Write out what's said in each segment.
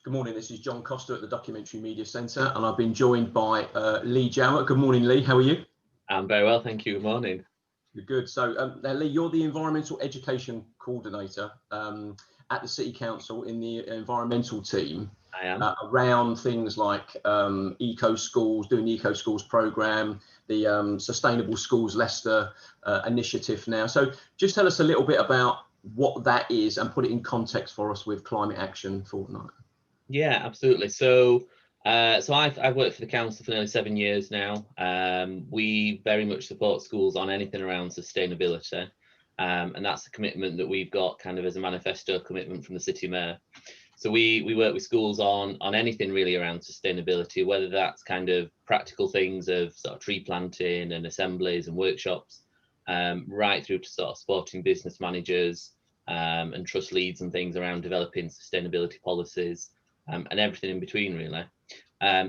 Good morning, this is John Coster at the Documentary Media Centre, and I've been joined by Lee Jowett. Good morning, Lee. How are you? I'm very well, thank you. Good morning. You're good. So, now, Lee, you're the Environmental Education Coordinator at the City Council in the environmental team. I am. Around things like Eco Schools, doing the Eco Schools programme, the Sustainable Schools Leicester initiative now. So just tell us a little bit about what that is and put it in context for us with Climate Action Fortnight. Yeah, absolutely. So I've worked for the council for nearly 7 years now. We very much support schools on anything around sustainability, and that's a commitment that we've got kind of as a manifesto commitment from the City Mayor. So we work with schools on anything really around sustainability, whether that's kind of practical things of sort of tree planting and assemblies and workshops, right through to sort of supporting business managers and trust leads and things around developing sustainability policies. And everything in between, really.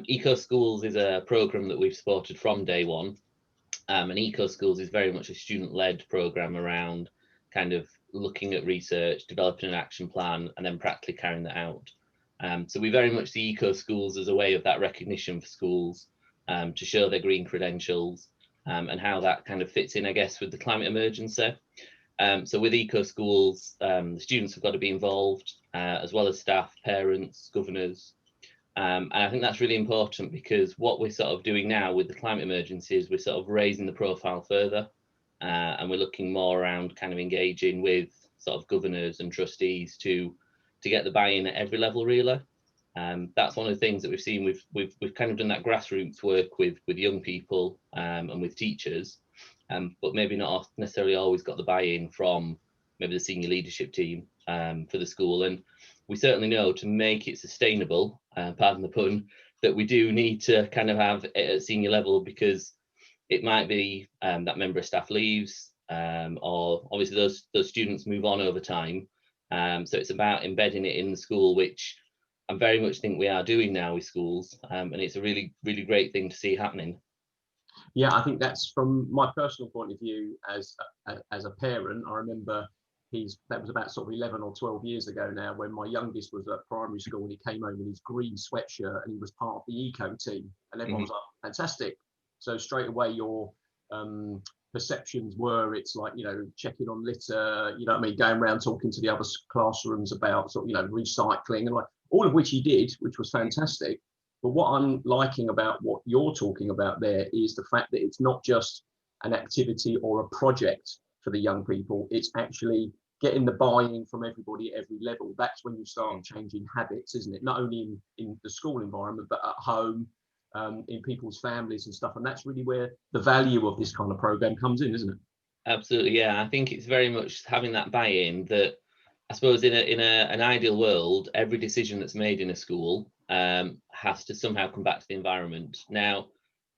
Eco Schools is a programme that we've supported from day one. And Eco Schools is very much a student-led programme around kind of looking at research, developing an action plan, and then practically carrying that out. So we very much see Eco Schools as a way of that recognition for schools to show their green credentials and how that kind of fits in, I guess, with the climate emergency. So with Eco Schools, the students have got to be involved, as well as staff, parents, governors. And I think that's really important because what we're sort of doing now with the climate emergency is we're sort of raising the profile further, and we're looking more around kind of engaging with sort of governors and trustees to get the buy-in at every level, really. That's one of the things that we've seen. We've kind of done that grassroots work with young people and with teachers. But maybe not necessarily always got the buy-in from maybe the senior leadership team for the school. And we certainly know to make it sustainable, pardon the pun, that we do need to kind of have it at senior level, because it might be that member of staff leaves, or obviously those students move on over time. So it's about embedding it in the school, which I very much think we are doing now with schools. And it's a really, really great thing to see happening. Yeah, I think that's from my personal point of view as a parent. I remember that was about sort of 11 or 12 years ago now, when my youngest was at primary school and he came home in his green sweatshirt and he was part of the eco team, and everyone was like, fantastic. So straight away your perceptions were, it's like, you know, checking on litter, you know what I mean, going around talking to the other classrooms about sort of, you know, recycling, and like all of which he did, which was fantastic. But what I'm liking about what you're talking about there is the fact that it's not just an activity or a project for the young people, it's actually getting the buy-in from everybody at every level. That's when you start changing habits, isn't it? Not only in the school environment, but at home, in people's families and stuff. And that's really where the value of this kind of program comes in, isn't it? Absolutely, yeah. I think it's very much having that buy-in that, I suppose, in an ideal world, every decision that's made in a school has to somehow come back to the environment. Now,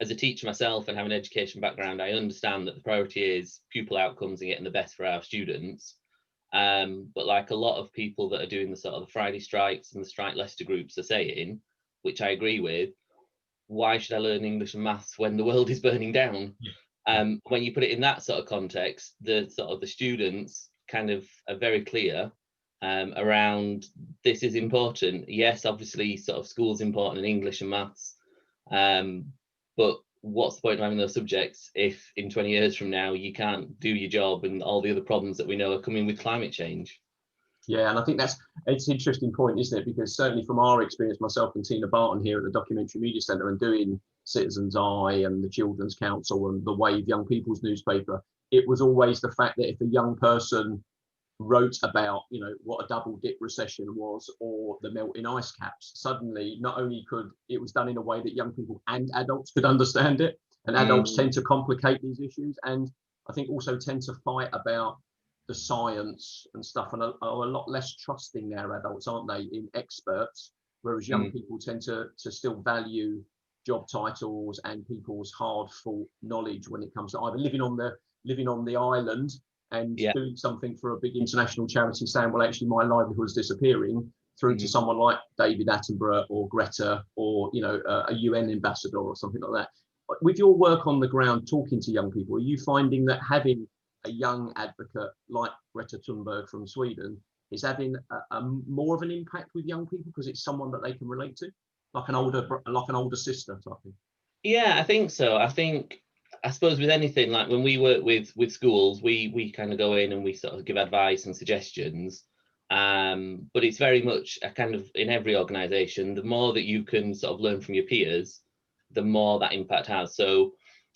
as a teacher myself and having an education background, I understand that the priority is pupil outcomes and getting the best for our students. But like a lot of people that are doing the sort of the Friday strikes and the Strike Leicester groups are saying, which I agree with, why should I learn English and maths when the world is burning down? When you put it in that sort of context, the students kind of are very clear around this is important. Yes, obviously sort of school's important in English and maths, but what's the point of having those subjects if in 20 years from now you can't do your job and all the other problems that we know are coming with climate change? Yeah, and I think it's an interesting point, isn't it? Because certainly from our experience, myself and Tina Barton here at the Documentary Media Centre and doing Citizens Eye and the Children's Council and the Wave Young People's newspaper, it was always the fact that if a young person wrote about, you know, what a double dip recession was or the melting ice caps, suddenly not only it was done in a way that young people and adults could understand it, and adults tend to complicate these issues, and I think also tend to fight about the science and stuff, and are a lot less trusting now, adults, aren't they, in experts, whereas young people tend to still value job titles and people's hard fought knowledge when it comes to either living on the island and doing something for a big international charity, saying, well, actually my livelihood's disappearing, through to someone like David Attenborough or Greta, or, you know, a UN ambassador or something like that. With your work on the ground talking to young people, are you finding that having a young advocate like Greta Thunberg from Sweden is having a more of an impact with young people because it's someone that they can relate to, like an older sister type thing? Yeah, I think so. I suppose with anything, like when we work with schools, we kind of go in and we sort of give advice and suggestions. But it's very much a kind of, in every organisation, the more that you can sort of learn from your peers, the more that impact has. So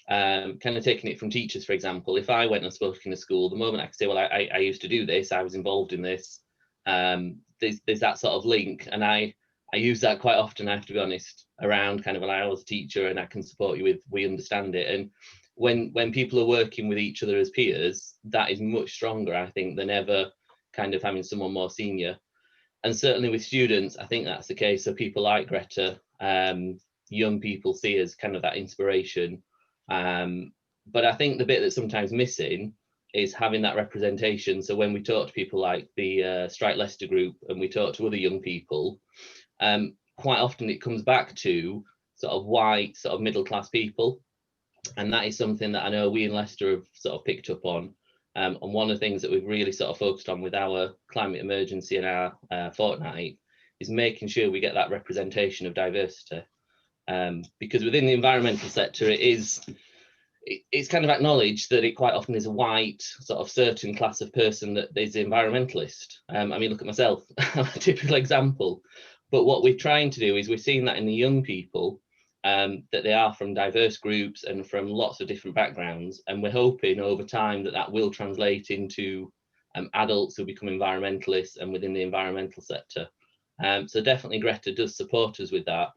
kind of taking it from teachers, for example, if I went and spoke in a school, the moment I could say, well, I used to do this, I was involved in this, there's that sort of link. And I use that quite often, I have to be honest, around kind of, well, I was a teacher and I can support you with, we understand it. And when people are working with each other as peers, that is much stronger, I think, than ever kind of having someone more senior. And certainly with students, I think that's the case. So people like Greta, young people see as kind of that inspiration. But I think the bit that's sometimes missing is having that representation. So when we talk to people like the Strike Leicester group and we talk to other young people, quite often it comes back to sort of white, sort of middle class people. And that is something that I know we in Leicester have sort of picked up on. And one of the things that we've really sort of focused on with our climate emergency and our fortnight is making sure we get that representation of diversity. Because within the environmental sector, it's kind of acknowledged that it quite often is a white sort of certain class of person that is the environmentalist. I mean, look at myself, I'm a typical example. But what we're trying to do is we're seeing that in the young people, that they are from diverse groups and from lots of different backgrounds. And we're hoping over time that that will translate into adults who become environmentalists and within the environmental sector. So definitely Greta does support us with that.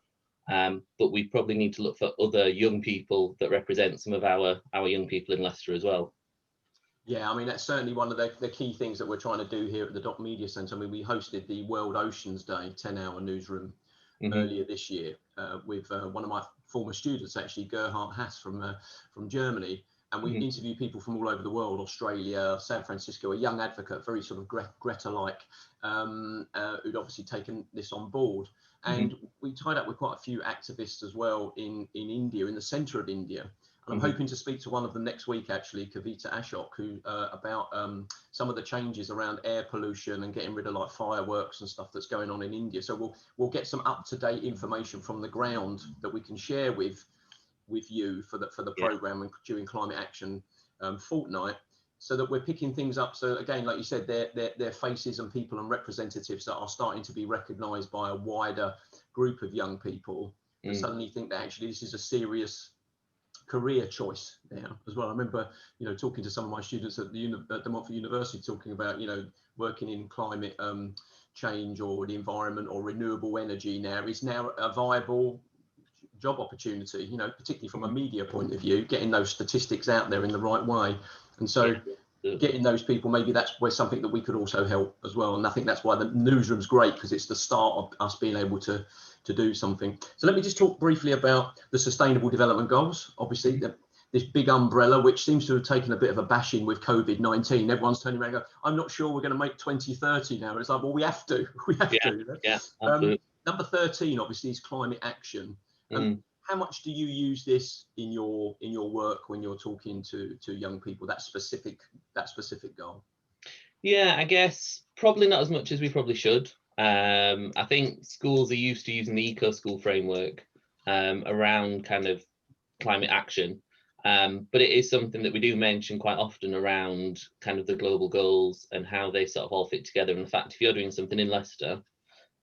But we probably need to look for other young people that represent some of our young people in Leicester as well. Yeah, I mean, that's certainly one of the key things that we're trying to do here at the Dock Media Centre. I mean, we hosted the World Oceans Day 10-hour newsroom earlier this year with one of my former students, actually, Gerhard Haas from Germany. And we interviewed people from all over the world, Australia, San Francisco, a young advocate, very sort of Greta-like, who'd obviously taken this on board. And we tied up with quite a few activists as well in India, in the centre of India. And I'm hoping to speak to one of them next week, actually, Kavita Ashok, who about some of the changes around air pollution and getting rid of like fireworks and stuff that's going on in India. So we'll get some up-to-date information from the ground that we can share with you for the programme and during Climate Action Fortnight, so that we're picking things up. So again, like you said, they're faces and people and representatives that are starting to be recognised by a wider group of young people and suddenly think that actually this is a serious career choice now as well. I remember, talking to some of my students at the Montfort University, talking about, working in climate change or the environment or renewable energy now is now a viable job opportunity, particularly from a media point of view, getting those statistics out there in the right way. And so getting those people, maybe that's where something that we could also help as well. And I think that's why the newsroom's great, because it's the start of us being able to do something. So let me just talk briefly about the Sustainable Development Goals. Obviously, this big umbrella, which seems to have taken a bit of a bashing with COVID-19. Everyone's turning around and going, I'm not sure we're going to make 2030 now. It's like, well, we have to. We have to. Yeah, absolutely. Number 13, obviously, is climate action. How much do you use this in your work when you're talking to young people, that specific goal? Yeah, I guess probably not as much as we probably should. I think schools are used to using the eco-school framework around kind of climate action, but it is something that we do mention quite often around kind of the global goals and how they sort of all fit together. And the fact, if you're doing something in Leicester,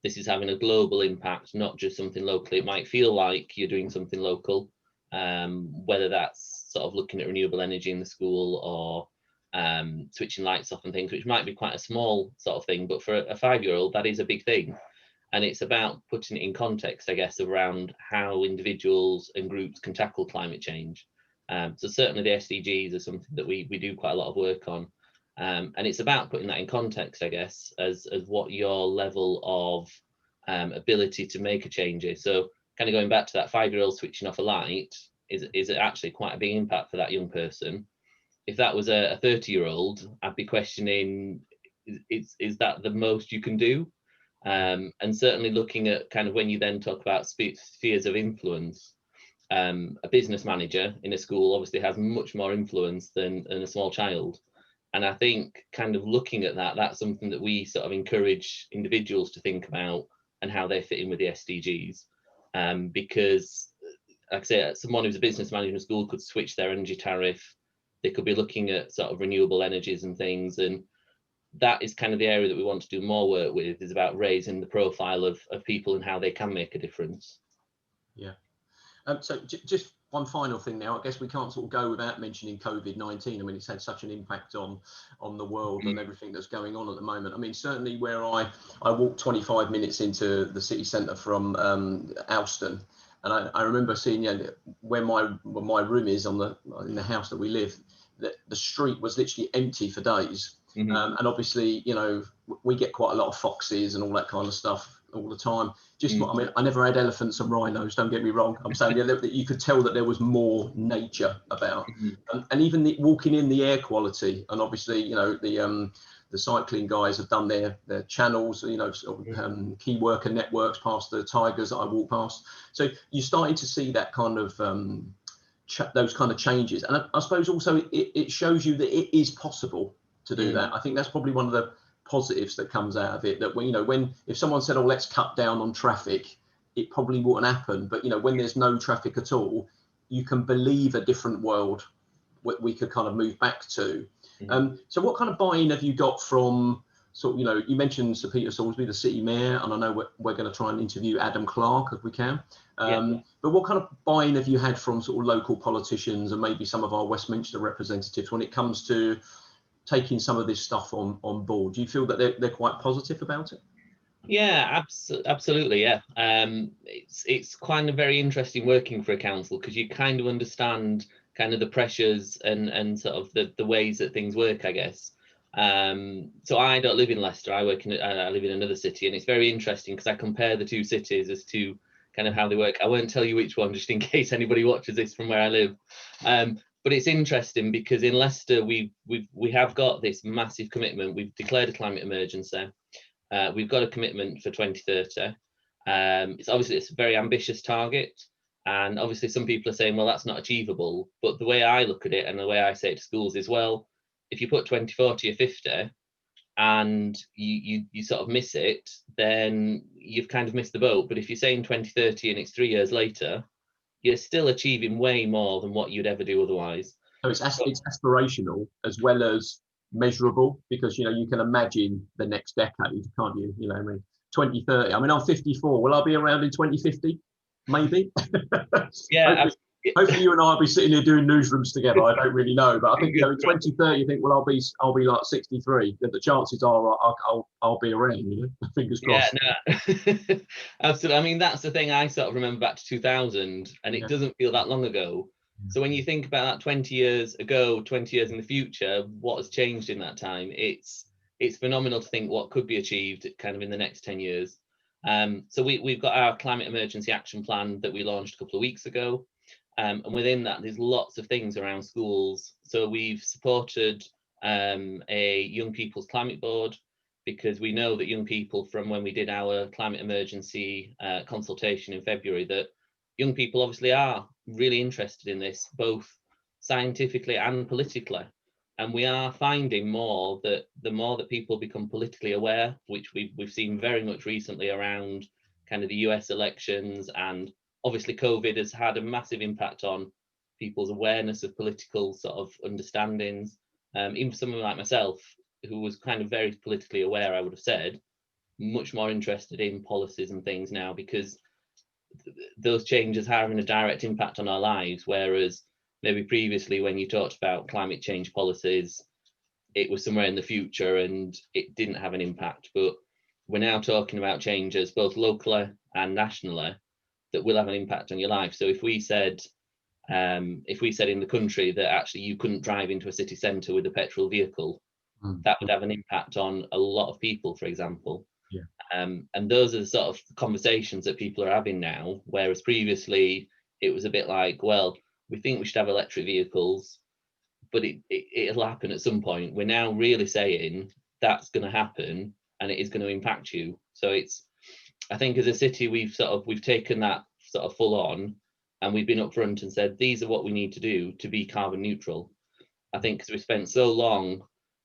this is having a global impact, not just something locally. It might feel like you're doing something local, whether that's sort of looking at renewable energy in the school or switching lights off and things, which might be quite a small sort of thing, but for a 5-year-old, that is a big thing. And it's about putting it in context, I guess, around how individuals and groups can tackle climate change. So certainly the SDGs are something that we do quite a lot of work on. And it's about putting that in context, I guess, as what your level of ability to make a change is. So kind of going back to that 5-year-old switching off a light is actually quite a big impact for that young person. If that was a 30-year-old, I'd be questioning, is that the most you can do? And certainly looking at kind of when you then talk about spheres of influence, a business manager in a school obviously has much more influence than a small child. And I think kind of looking at that, that's something that we sort of encourage individuals to think about and how they fit in with the SDGs. Because, like I say, someone who's a business management school could switch their energy tariff. They could be looking at sort of renewable energies and things. And that is kind of the area that we want to do more work with, is about raising the profile of people and how they can make a difference. Yeah. So just one final thing now. I guess we can't sort of go without mentioning COVID-19. I mean, it's had such an impact on the world and everything that's going on at the moment. I mean, certainly where I walked 25 minutes into the city centre from Alston, and I remember seeing, you know, where my room is in the house that we live, that the street was literally empty for days. And obviously, you know, we get quite a lot of foxes and all that kind of stuff all the time. I mean, I never had elephants and rhinos, don't get me wrong. I'm saying that you could tell that there was more nature about. And even walking in, the air quality, and obviously, you know, the cycling guys have done their channels, you know, sort of, key worker networks past the tigers that I walk past. So you're starting to see that kind of those kind of changes. And I suppose also it shows you that it is possible to do that. I think that's probably one of the positives that comes out of it, that when, you know, if someone said, oh, let's cut down on traffic, it probably wouldn't happen. But, you know, when there's no traffic at all, you can believe a different world we could kind of move back to. So what kind of buy-in have you got from sort of, you know, you mentioned Sir Peter Salisbury, the city mayor, and I know we're going to try and interview Adam Clark if we can. But what kind of buy-in have you had from sort of local politicians and maybe some of our Westminster representatives when it comes to taking some of this stuff on board? Do you feel that they're quite positive about it? Yeah, absolutely. Yeah, it's kind of very interesting working for a council, because you kind of understand kind of the pressures and sort of the ways that things work, I guess. So I don't live in Leicester. I live in another city, and it's very interesting because I compare the two cities as to kind of how they work. I won't tell you which one, just in case anybody watches this from where I live. But it's interesting because in Leicester we have got this massive commitment. We've declared a climate emergency. We've got a commitment for 2030. It's a very ambitious target, and obviously some people are saying, well, that's not achievable. But the way I look at it, and the way I say it to schools is, well, if you put 2040 or 50 and you sort of miss it, then you've kind of missed the boat. But if you're saying 2030 and it's 3 years later, you're still achieving way more than what you'd ever do otherwise. So it's aspirational as well as measurable, because, you know, you can imagine the next decade, can't you? You know, I mean, 2030. I mean, I'm 54. Will I be around in 2050? Maybe. Yeah. Hopefully you and I will be sitting here doing newsrooms together. I don't really know, but I think, you know, in 2030, you think, well, I'll be like 63. The chances are I'll be around. You know, fingers crossed. Yeah, no. Absolutely. I mean, that's the thing. I sort of remember back to 2000, and it doesn't feel that long ago. So when you think about that 20 years ago, 20 years in the future, what has changed in that time? It's phenomenal to think what could be achieved kind of in the next 10 years. So we've got our climate emergency action plan that we launched a couple of weeks ago. And within that, there's lots of things around schools. So we've supported a young people's climate board, because we know that young people, from when we did our climate emergency consultation in February, that young people obviously are really interested in this, both scientifically and politically. And we are finding more that the more that people become politically aware, which we've seen very much recently around kind of the US elections, and obviously COVID has had a massive impact on people's awareness of political sort of understandings. Even for someone like myself, who was kind of very politically aware, I would have said, much more interested in policies and things now, because those changes are having a direct impact on our lives, whereas maybe previously when you talked about climate change policies, it was somewhere in the future and it didn't have an impact. But we're now talking about changes both locally and nationally that will have an impact on your life. So if we said in the country that actually you couldn't drive into a city centre with a petrol vehicle, that would have an impact on a lot of people, for example. Yeah. And those are the sort of conversations that people are having now, whereas previously it was a bit like, well, we think we should have electric vehicles, but it'll happen at some point. We're now really saying that's going to happen and it is going to impact you. So I think as a city, we've taken that sort of full on, and we've been upfront and said, these are what we need to do to be carbon neutral. I think because we spent so long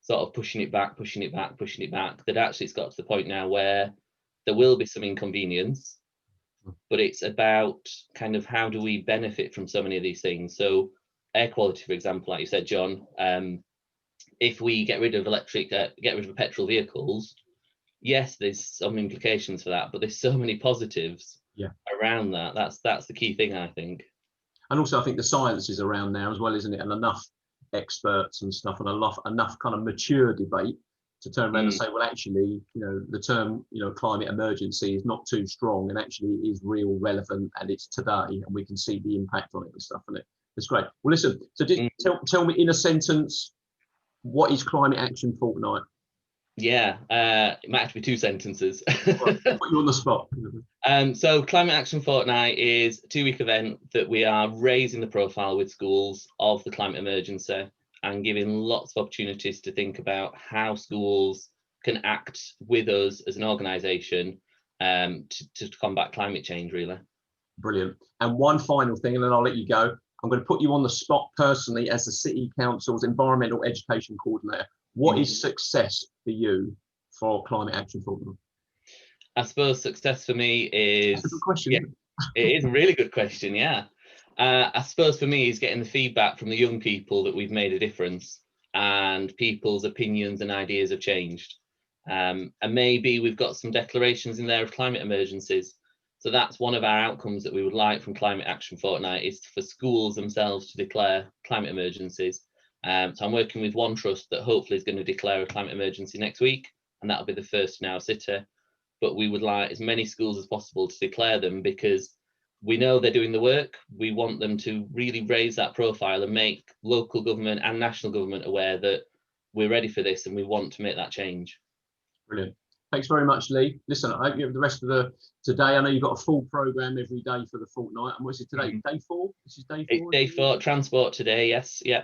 sort of pushing it back, that actually it's got to the point now where there will be some inconvenience, but it's about kind of how do we benefit from so many of these things. So air quality, for example, like you said, John, if we get rid of petrol vehicles, yes, there's some implications for that, but there's so many positives around that. That's the key thing, I think. And also, I think the science is around now as well, isn't it? And enough experts and stuff, and enough kind of mature debate to turn around and say, well, actually, the term, climate emergency is not too strong, and actually it is real, relevant, and it's today, and we can see the impact on it and stuff. And it's great. Well, listen. So, tell me in a sentence, what is Climate Action Fortnight? Yeah, it might have to be 2 sentences. Right, put you on the spot. So Climate Action Fortnight is a 2-week event that we are raising the profile with schools of the climate emergency and giving lots of opportunities to think about how schools can act with us as an organisation to combat climate change, really. Brilliant. And one final thing, and then I'll let you go. I'm going to put you on the spot personally as the City Council's Environmental Education Coordinator. What is success for you for Climate Action Fortnight? I suppose success for me is... That's a good question. Yeah, it is a really good question, yeah. I suppose for me is getting the feedback from the young people that we've made a difference and people's opinions and ideas have changed. And maybe we've got some declarations in there of climate emergencies. So that's one of our outcomes that we would like from Climate Action Fortnight, is for schools themselves to declare climate emergencies. So I'm working with one trust that hopefully is going to declare a climate emergency next week, and that'll be the first in our city. But we would like as many schools as possible to declare them, because we know they're doing the work. We want them to really raise that profile and make local government and national government aware that we're ready for this and we want to make that change. Brilliant. Thanks very much, Lee. Listen, I hope you have the rest of today. I know you've got a full programme every day for the fortnight. And what's it today? Day 4? This is day 4? It's day 4, transport today, yes. Yeah.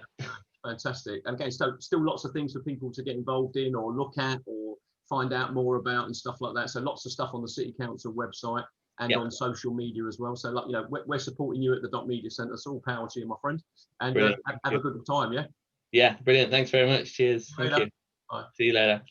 Fantastic. And again, so still lots of things for people to get involved in or look at or find out more about and stuff like that. So lots of stuff on the City Council website and on social media as well. So, we're supporting you at the Dot Media Centre. So all power to you, my friend. And have a good time, yeah? Yeah, brilliant. Thanks very much. Cheers. Thank you. Bye. See you later.